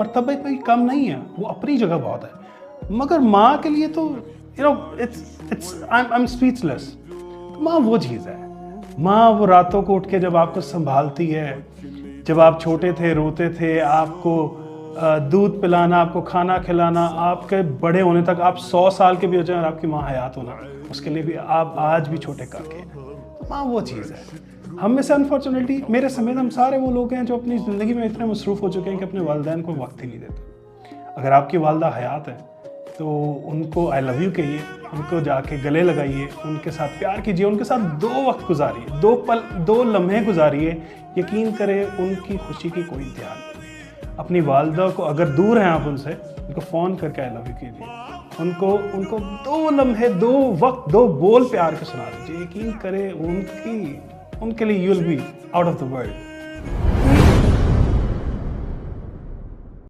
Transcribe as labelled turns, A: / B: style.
A: मर्तबे कोई कम नहीं है, वो अपनी जगह बहुत है। मगर माँ के लिए तो इट्स आई एम स्पीचलेस। माँ वो चीज़ है। माँ वो रातों को उठ के जब आपको संभालती है, जब आप छोटे थे रोते थे, आपको दूध पिलाना, आपको खाना खिलाना, आपके बड़े होने तक, आप 100 साल के भी हो जाए और आपकी माँ हयात होना, उसके लिए भी आप आज भी छोटे काके हैं। तो माँ वो चीज़ है। हम में से अनफॉर्चुनेटली, मेरे समेत, हम सारे वो लोग हैं जो अपनी ज़िंदगी में इतने मसरूफ़ हो चुके हैं कि अपने वालिदैन को वक्त ही नहीं देते। अगर आपकी वालदा हयात है तो उनको आई लव यू कहिए, उनको जाके गले लगाइए, उनके साथ प्यार कीजिए, उनके साथ 2 वक्त गुजारिए, 2 पल, 2 लम्हे गुजारिए। यकीन करें उनकी खुशी की कोई ध्यान नहीं। अपनी वालदा को अगर दूर हैं आप उनसे, उनको फ़ोन करके आई लव यू कीजिए। उनको 2 लम्हे, 2 वक्त, 2 बोल प्यार के सुना दीजिए। यकीन करें उनके लिए you will be out of the world.